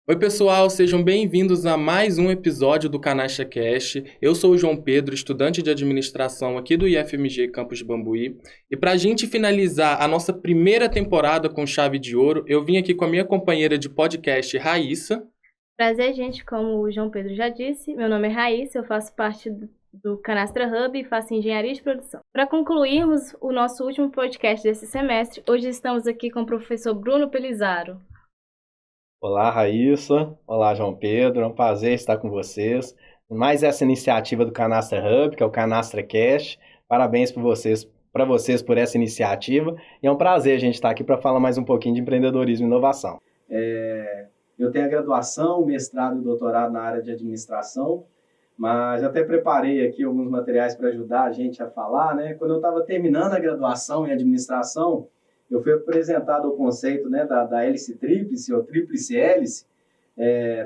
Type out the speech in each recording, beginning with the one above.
Oi pessoal, sejam bem-vindos a mais um episódio do Canastra Cast. Eu sou o João Pedro, estudante de administração aqui do IFMG Campus Bambuí. E para a gente finalizar a nossa primeira temporada com chave de ouro, eu vim aqui com a minha companheira de podcast, Raíssa. Prazer, gente, como o João Pedro já disse, meu nome é Raíssa, eu faço parte do Canastra Hub e faço engenharia de produção. Para concluirmos o nosso último podcast desse semestre, hoje estamos aqui com o professor Bruno Pelizaro. Olá, Raíssa. Olá, João Pedro. É um prazer estar com vocês. Mais essa iniciativa do Canastra Hub, que é o Canastra Cast. Parabéns para vocês por essa iniciativa. E é um prazer a gente estar aqui para falar mais um pouquinho de empreendedorismo e inovação. Eu tenho a graduação, mestrado e doutorado na área de administração, mas até preparei aqui alguns materiais para ajudar a gente a falar, né? Quando eu estava terminando a graduação em administração, eu fui apresentado ao conceito, né, da hélice tríplice, ou tríplice hélice,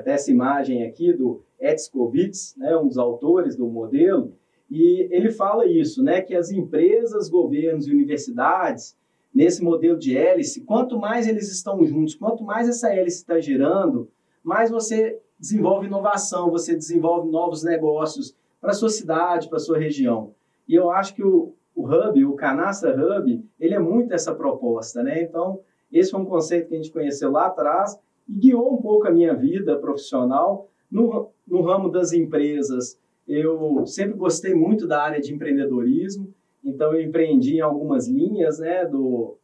dessa imagem aqui do Hetzkovitz, né, um dos autores do modelo, e ele fala isso, né, que as empresas, governos e universidades, nesse modelo de hélice, quanto mais eles estão juntos, quanto mais essa hélice está girando, mais você desenvolve inovação, você desenvolve novos negócios para a sua cidade, para a sua região. E eu acho que o Hub, o Canastra Hub, ele é muito essa proposta, né? Então, esse foi um conceito que a gente conheceu lá atrás e guiou um pouco a minha vida profissional no ramo das empresas. Eu sempre gostei muito da área de empreendedorismo, então eu empreendi em algumas linhas, né, do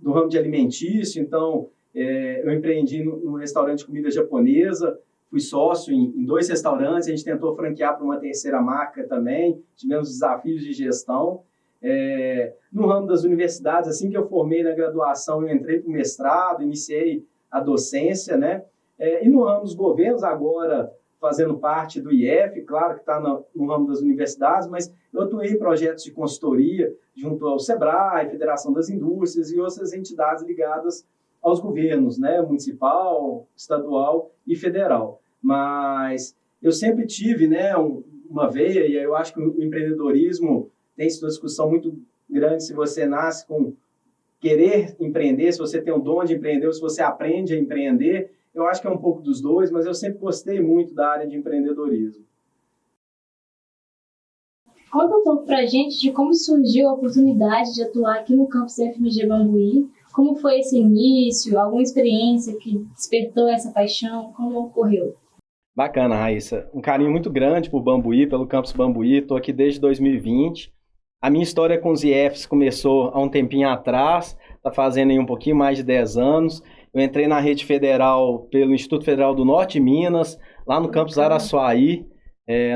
ramo de alimentício. Então, eu empreendi no restaurante de comida japonesa, fui sócio em 2 restaurantes, a gente tentou franquear para uma terceira marca também, tivemos desafios de gestão. No ramo das universidades, assim que eu formei na graduação, eu entrei para o mestrado, iniciei a docência, né? E no ramo dos governos, agora fazendo parte do IF, claro que está no ramo das universidades, mas eu atuei em projetos de consultoria junto ao SEBRAE, Federação das Indústrias e outras entidades ligadas aos governos, né, municipal, estadual e federal. Mas eu sempre tive, né, uma veia, e eu acho que o empreendedorismo tem uma discussão muito grande se você nasce com querer empreender, se você tem o dom de empreender, ou se você aprende a empreender. Eu acho que é um pouco dos dois, mas eu sempre gostei muito da área de empreendedorismo. Conta um pouco pra gente de como surgiu a oportunidade de atuar aqui no campus FMG Bambuí. Como foi esse início? Alguma experiência que despertou essa paixão? Como ocorreu? Bacana, Raíssa. Um carinho muito grande por Bambuí, pelo campus Bambuí. Estou aqui desde 2020. A minha história com os IFs começou há um tempinho atrás, está fazendo aí um pouquinho mais de 10 anos. Eu entrei na rede federal pelo Instituto Federal do Norte de Minas, lá no campus Araçuaí,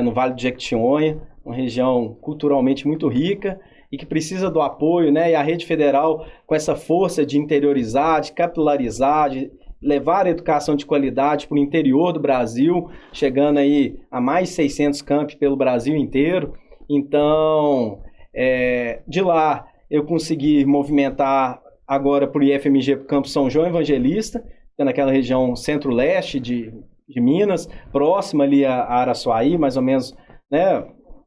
no Vale do Jequitinhonha, uma região culturalmente muito rica e que precisa do apoio, né? E a rede federal, com essa força de interiorizar, de capilarizar, de levar a educação de qualidade para o interior do Brasil, chegando aí a mais de 600 campi pelo Brasil inteiro. Então, de lá eu consegui movimentar agora para o IFMG, para o Campus São João Evangelista, que é naquela região centro-leste de Minas, próxima ali a Araçuaí, mais ou menos, né,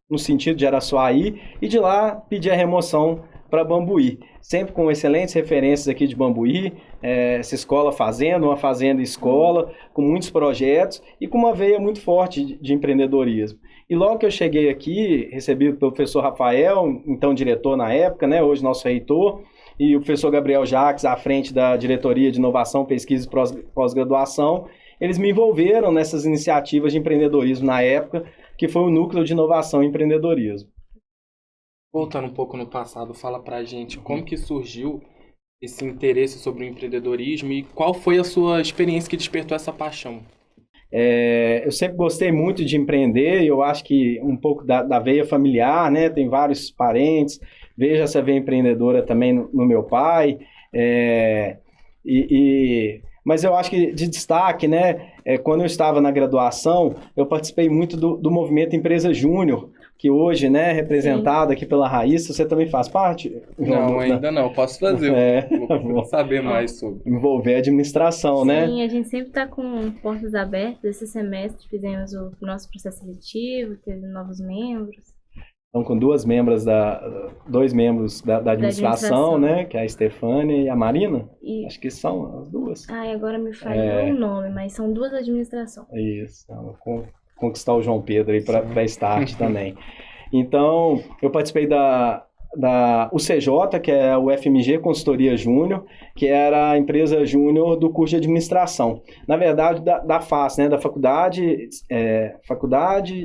no sentido de Araçuaí, e de lá pedir a remoção para Bambuí. Sempre com excelentes referências aqui de Bambuí, essa escola fazenda, uma fazenda escola, com muitos projetos e com uma veia muito forte de empreendedorismo. E logo que eu cheguei aqui, recebido pelo professor Rafael, então diretor na época, né, hoje nosso reitor, e o professor Gabriel Jacques, à frente da Diretoria de Inovação, Pesquisa e Pós-Graduação, eles me envolveram nessas iniciativas de empreendedorismo na época, que foi o Núcleo de Inovação e Empreendedorismo. Voltando um pouco no passado, fala pra gente como que surgiu esse interesse sobre o empreendedorismo e qual foi a sua experiência que despertou essa paixão? Eu sempre gostei muito de empreender, e eu acho que um pouco da veia familiar, né? Tem vários parentes, vejo essa veia empreendedora também no meu pai, mas eu acho que de destaque, né? Quando eu estava na graduação, eu participei muito do movimento Empresa Júnior, que hoje, né, é representado aqui pela Raíssa, você também faz parte? Não, ainda não. Posso fazer. Vou saber mais sobre. Envolver a administração, né? Sim, a gente sempre está com portas abertas. Esse semestre fizemos o nosso processo seletivo, teve novos membros. Então, com dois membros da administração, né? Que é a Stefânia e a Marina. E... Acho que são as duas. Agora me falhou o nome, mas são duas administrações. Isso. Conquistar o João Pedro aí para Start também. Então, eu participei da UCJ, que é o FMG Consultoria Júnior, que era a empresa júnior do curso de administração. Na verdade, da FACE, né, da Faculdade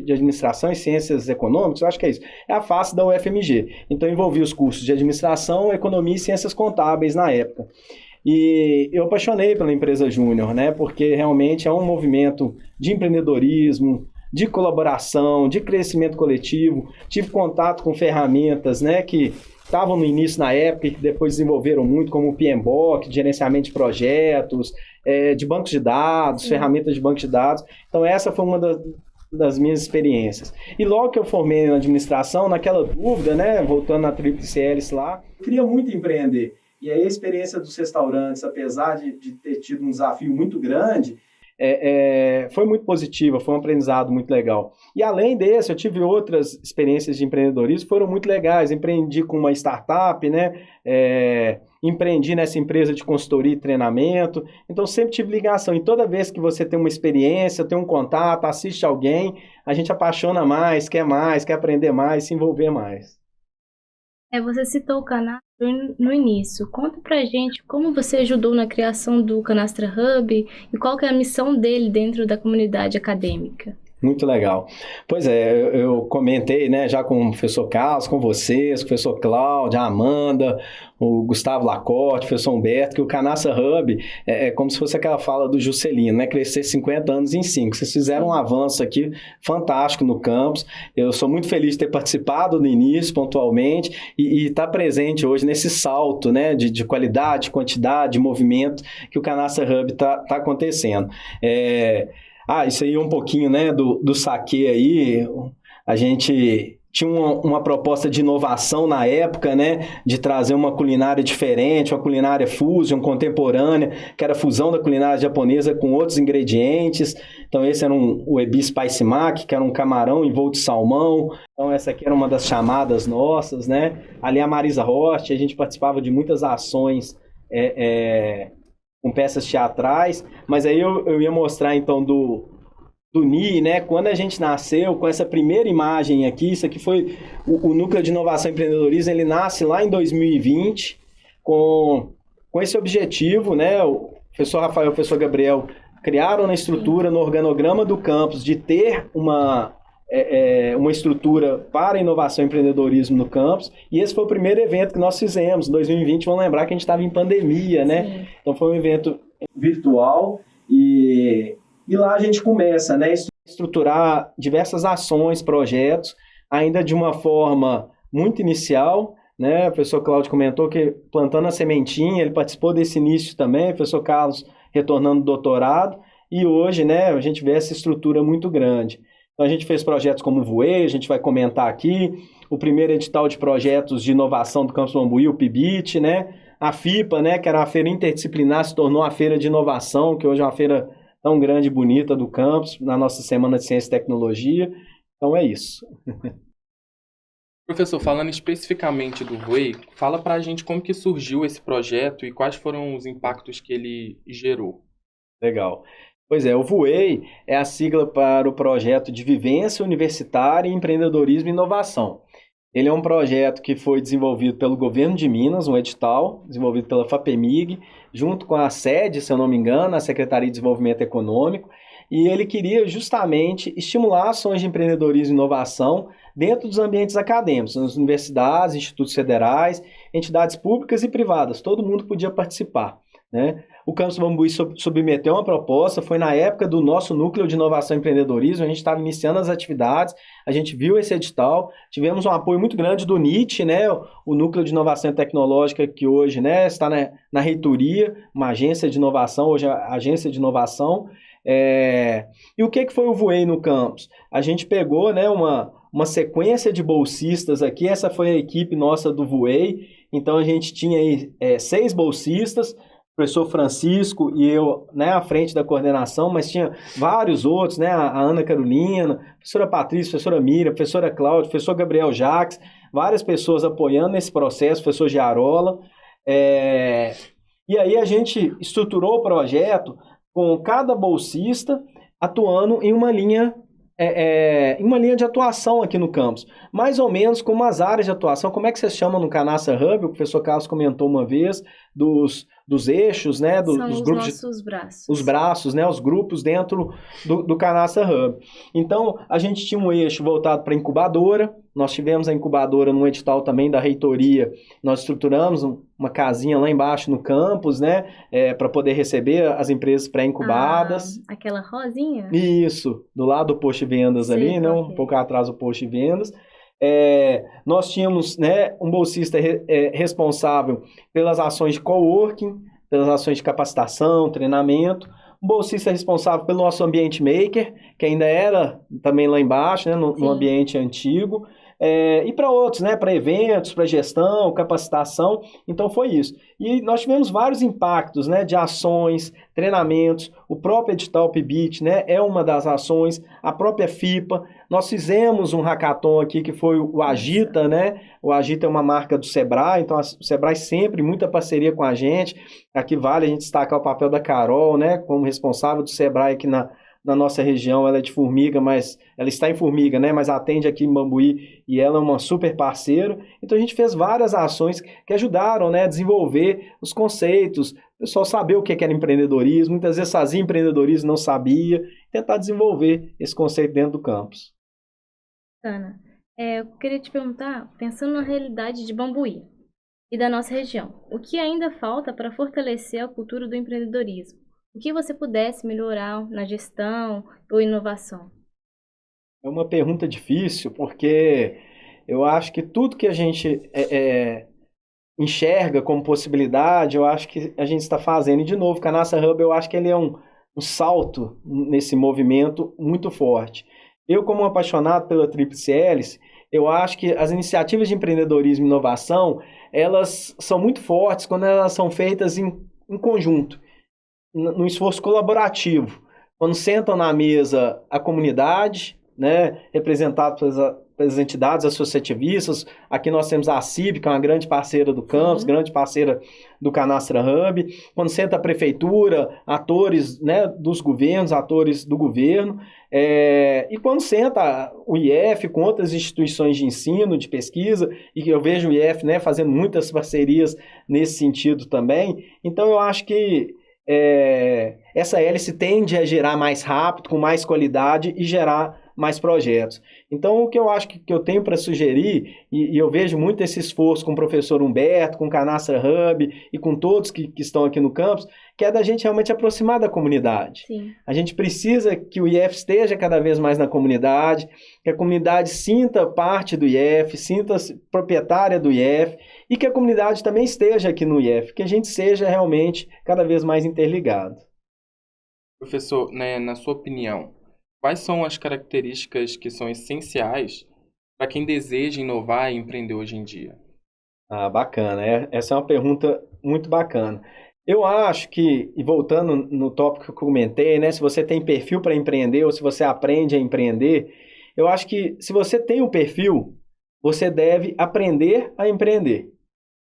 de Administração e Ciências Econômicas, eu acho que é isso. É a FACE da UFMG. Então, envolvi os cursos de Administração, Economia e Ciências Contábeis na época. E eu apaixonei pela empresa júnior, né, porque realmente é um movimento de empreendedorismo, de colaboração, de crescimento coletivo. Tive contato com ferramentas, né, que estavam no início na época e que depois desenvolveram muito, como o PMBOK, de gerenciamento de projetos, de bancos de dados, ferramentas de banco de dados. Então essa foi uma das minhas experiências. E logo que eu formei na administração, naquela dúvida, né, voltando na Tríplice Hélice lá, eu queria muito empreender. E aí a experiência dos restaurantes, apesar de ter tido um desafio muito grande, foi muito positiva, foi um aprendizado muito legal. E além desse, eu tive outras experiências de empreendedorismo que foram muito legais. Empreendi com uma startup, né? Empreendi nessa empresa de consultoria e treinamento. Então, sempre tive ligação. E toda vez que você tem uma experiência, tem um contato, assiste alguém, a gente apaixona mais, quer aprender mais, se envolver mais. Você citou o Canastra no início. Conta pra gente como você ajudou na criação do Canastra Hub e qual que é a missão dele dentro da comunidade acadêmica. Muito legal. Pois é, eu comentei, né, já com o professor Carlos, com vocês, o professor Cláudio, a Amanda, o Gustavo Lacorte, o professor Humberto, que o Canastra Hub é como se fosse aquela fala do Juscelino, né, crescer 50 anos em 5. Vocês fizeram um avanço aqui fantástico no campus. Eu sou muito feliz de ter participado no início, pontualmente, e estar presente hoje nesse salto, né, de qualidade, quantidade, de movimento que o Canastra Hub está acontecendo. Isso aí um pouquinho, né, do saque aí, a gente tinha uma proposta de inovação na época, né, de trazer uma culinária diferente, uma culinária fusion, contemporânea, que era a fusão da culinária japonesa com outros ingredientes. Então esse era o Ebi Spice Mac, que era um camarão envolto de salmão. Então essa aqui era uma das chamadas nossas, né. Ali a Marisa Rocha, a gente participava de muitas ações com peças teatrais, mas aí eu ia mostrar então do NI, né? Quando a gente nasceu, com essa primeira imagem aqui, isso aqui foi o Núcleo de Inovação e Empreendedorismo, ele nasce lá em 2020 com esse objetivo, né? O professor Rafael e o professor Gabriel criaram na estrutura, no organograma do campus, de ter uma estrutura para inovação e empreendedorismo no campus, e esse foi o primeiro evento que nós fizemos. Em 2020, vamos lembrar que a gente estava em pandemia, né? Sim. Então foi um evento virtual, e lá a gente começa, né, a estruturar diversas ações, projetos, ainda de uma forma muito inicial, né? O professor Cláudio comentou que plantando a sementinha, ele participou desse início também, o professor Carlos retornando do doutorado, e hoje, né, a gente vê essa estrutura muito grande. Então, a gente fez projetos como o Voei, a gente vai comentar aqui, o primeiro edital de projetos de inovação do Campus Bambuí, o PIBIT, né? A FIPA, né, que era uma feira interdisciplinar, se tornou uma feira de inovação, que hoje é uma feira tão grande e bonita do campus, na nossa Semana de Ciência e Tecnologia. Então, é isso. Professor, falando especificamente do Voei, fala pra gente como que surgiu esse projeto e quais foram os impactos que ele gerou. Legal. Pois é, o Voei é a sigla para o projeto de Vivência Universitária, Empreendedorismo e Inovação. Ele é um projeto que foi desenvolvido pelo governo de Minas, um edital desenvolvido pela FAPEMIG, junto com a SED, se eu não me engano, a Secretaria de Desenvolvimento Econômico, e ele queria justamente estimular ações de empreendedorismo e inovação dentro dos ambientes acadêmicos, nas universidades, institutos federais, entidades públicas e privadas, todo mundo podia participar, né? O Campus Bambuí submeteu uma proposta, foi na época do nosso Núcleo de Inovação e Empreendedorismo, a gente estava iniciando as atividades, a gente viu esse edital, tivemos um apoio muito grande do NIT, né, o Núcleo de Inovação Tecnológica, que hoje, né, está na reitoria, uma agência de inovação, hoje é a agência de inovação. E o que foi o Voei no campus? A gente pegou, né, uma sequência de bolsistas aqui. Essa foi a equipe nossa do Voei. Então, a gente tinha aí 6 bolsistas, o professor Francisco e eu, né, à frente da coordenação, mas tinha vários outros, né, a Ana Carolina, a professora Patrícia, a professora Miriam, a professora Cláudia, o professor Gabriel Jacques, várias pessoas apoiando nesse processo, o professor Giarola. E aí a gente estruturou o projeto com cada bolsista atuando em uma linha de atuação aqui no campus. Mais ou menos como as áreas de atuação, como é que vocês chamam no Canastra Hub? O professor Carlos comentou uma vez dos eixos, né? São dos os grupos nossos braços. Os braços, né? Os grupos dentro do Canastra Hub. Então, a gente tinha um eixo voltado para a incubadora. Nós tivemos a incubadora no edital também da reitoria. Nós estruturamos uma casinha lá embaixo no campus, né? Para poder receber as empresas pré-incubadas. Aquela rosinha? Isso, do lado do posto de vendas. Sei ali, né? qual Um pouco atrás do posto de vendas. Nós tínhamos, né, um bolsista responsável pelas ações de coworking, pelas ações de capacitação, treinamento, um bolsista responsável pelo nosso ambiente maker, que ainda era também lá embaixo, né, no ambiente antigo, e para outros, né, para eventos, para gestão, capacitação. Então foi isso. E nós tivemos vários impactos, né, de ações, treinamentos, o próprio edital PIBIT, né, é uma das ações, a própria FIPA. Nós fizemos um hackathon aqui que foi o Agita, né? O Agita é uma marca do Sebrae, então o Sebrae sempre, muita parceria com a gente. Aqui vale a gente destacar o papel da Carol, né? Como responsável do Sebrae aqui na nossa região. Ela é de Formiga, mas ela está em Formiga, né? Mas atende aqui em Bambuí e ela é uma super parceira. Então a gente fez várias ações que ajudaram, né, a desenvolver os conceitos, o pessoal saber o que era empreendedorismo. Muitas vezes fazia empreendedorismo, não sabia. Tentar desenvolver esse conceito dentro do campus. Ana, eu queria te perguntar, pensando na realidade de Bambuí e da nossa região, o que ainda falta para fortalecer a cultura do empreendedorismo? O que você pudesse melhorar na gestão ou inovação? É uma pergunta difícil, porque eu acho que tudo que a gente enxerga como possibilidade, eu acho que a gente está fazendo. E, de novo, o Canastra Hub, eu acho que ele é um salto nesse movimento muito forte. Eu, como um apaixonado pela Tríplice Hélice, eu acho que as iniciativas de empreendedorismo e inovação, elas são muito fortes quando elas são feitas em conjunto, num esforço colaborativo. Quando sentam na mesa a comunidade, né, representada pelas entidades associativistas. Aqui nós temos a CIB, que é uma grande parceira do campus, grande parceira do Canastra Hub. Quando senta a prefeitura, atores, né, dos governos, atores do governo. E quando senta o IF com outras instituições de ensino, de pesquisa, e eu vejo o IF, né, fazendo muitas parcerias nesse sentido também. Então eu acho que essa hélice tende a gerar mais rápido, com mais qualidade e gerar mais projetos. Então, o que eu acho que eu tenho para sugerir, e eu vejo muito esse esforço com o professor Humberto, com o Canastra Hub e com todos que estão aqui no campus, que é da gente realmente aproximar da comunidade. Sim. A gente precisa que o IF esteja cada vez mais na comunidade, que a comunidade sinta parte do IF, sinta-se proprietária do IF, e que a comunidade também esteja aqui no IF, que a gente seja realmente cada vez mais interligado. Professor, né, na sua opinião, quais são as características que são essenciais para quem deseja inovar e empreender hoje em dia? Bacana. Essa é uma pergunta muito bacana. Eu acho que, e voltando no tópico que eu comentei, né, se você tem perfil para empreender ou se você aprende a empreender, eu acho que se você tem um perfil, você deve aprender a empreender.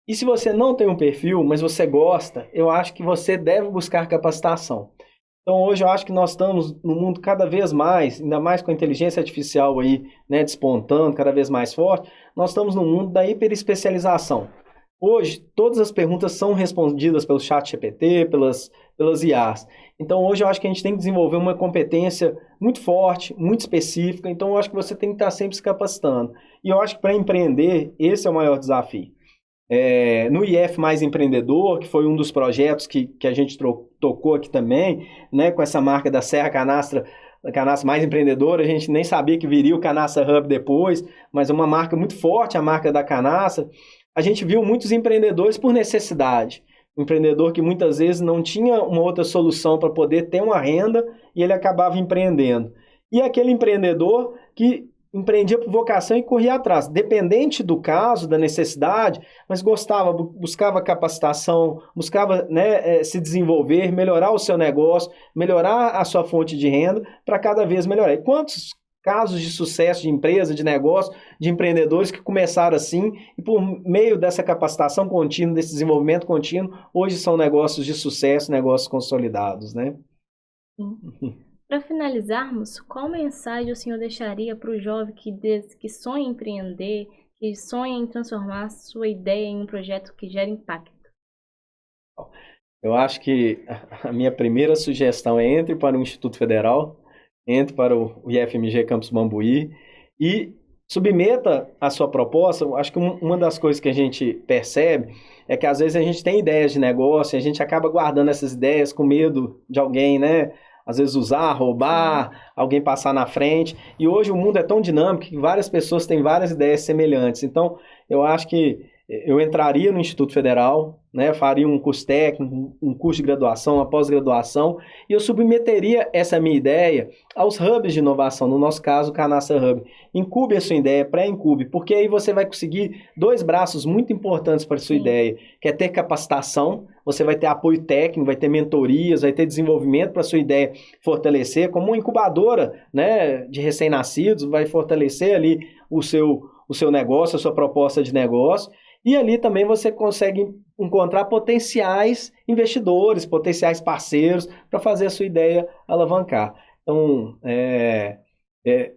E se você não tem um perfil, mas você gosta, eu acho que você deve buscar capacitação. Então, hoje eu acho que nós estamos num mundo cada vez mais, ainda mais com a inteligência artificial aí, né, despontando cada vez mais forte, nós estamos num mundo da hiperespecialização. Hoje, todas as perguntas são respondidas pelo ChatGPT, pelas IAs. Então, hoje eu acho que a gente tem que desenvolver uma competência muito forte, muito específica. Então, eu acho que você tem que estar sempre se capacitando. E eu acho que para empreender, esse é o maior desafio. No IF Mais Empreendedor, que foi um dos projetos que a gente tocou aqui também, né, com essa marca da Serra Canastra Mais Empreendedor, a gente nem sabia que viria o Canastra Hub depois, mas é uma marca muito forte, a marca da Canastra. A gente viu muitos empreendedores por necessidade. Um empreendedor que muitas vezes não tinha uma outra solução para poder ter uma renda e ele acabava empreendendo. E aquele empreendedor que empreendia por vocação e corria atrás, dependente do caso, da necessidade, mas gostava, buscava capacitação, buscava, né, se desenvolver, melhorar o seu negócio, melhorar a sua fonte de renda para cada vez melhorar. E quantos casos de sucesso de empresa, de negócio, de empreendedores que começaram assim e por meio dessa capacitação contínua, desse desenvolvimento contínuo, hoje são negócios de sucesso, negócios consolidados, né? Para finalizarmos, qual mensagem o senhor deixaria para o jovem que sonha em empreender, que sonha em transformar sua ideia em um projeto que gere impacto? Eu acho que a minha primeira sugestão é entre para o Instituto Federal, entre para o IFMG Campus Bambuí e submeta a sua proposta. Eu acho que uma das coisas que a gente percebe é que às vezes a gente tem ideias de negócio e a gente acaba guardando essas ideias com medo de alguém, né? Às vezes usar, roubar, alguém passar na frente. E hoje o mundo é tão dinâmico que várias pessoas têm várias ideias semelhantes. Então, eu acho que eu entraria no Instituto Federal, né, faria um curso técnico, um curso de graduação, uma pós-graduação, e eu submeteria essa minha ideia aos hubs de inovação, no nosso caso, o Canastra Hub. Incube a sua ideia, pré-incube, porque aí você vai conseguir 2 braços muito importantes para a sua ideia, que é ter capacitação, você vai ter apoio técnico, vai ter mentorias, vai ter desenvolvimento para a sua ideia fortalecer, como uma incubadora, né, de recém-nascidos, vai fortalecer ali o seu negócio, a sua proposta de negócio. E ali também você consegue encontrar potenciais investidores, potenciais parceiros para fazer a sua ideia alavancar. Então,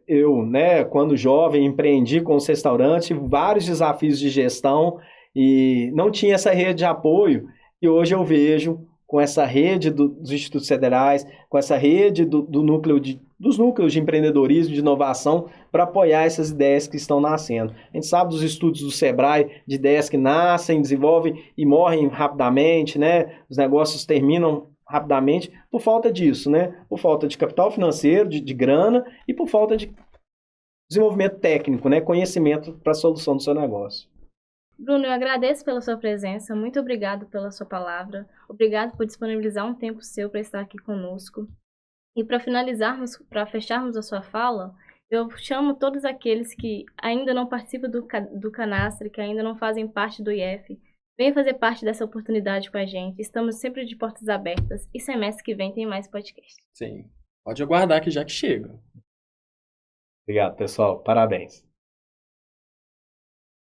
eu, né, quando jovem, empreendi com os restaurantes, tive vários desafios de gestão e não tinha essa rede de apoio. E hoje eu vejo com essa rede dos institutos federais, com essa rede dos núcleos de empreendedorismo, de inovação, para apoiar essas ideias que estão nascendo. A gente sabe dos estudos do Sebrae, de ideias que nascem, desenvolvem e morrem rapidamente, né? Os negócios terminam rapidamente por falta disso, né? Por falta de capital financeiro, de grana e por falta de desenvolvimento técnico, né? Conhecimento para a solução do seu negócio. Bruno, eu agradeço pela sua presença, muito obrigado pela sua palavra, obrigado por disponibilizar um tempo seu para estar aqui conosco. E para finalizarmos, para fecharmos a sua fala, eu chamo todos aqueles que ainda não participam do Canastra, que ainda não fazem parte do IF, venham fazer parte dessa oportunidade com a gente. Estamos sempre de portas abertas e semestre que vem tem mais podcast. Sim, pode aguardar que já que chega. Obrigado, pessoal. Parabéns.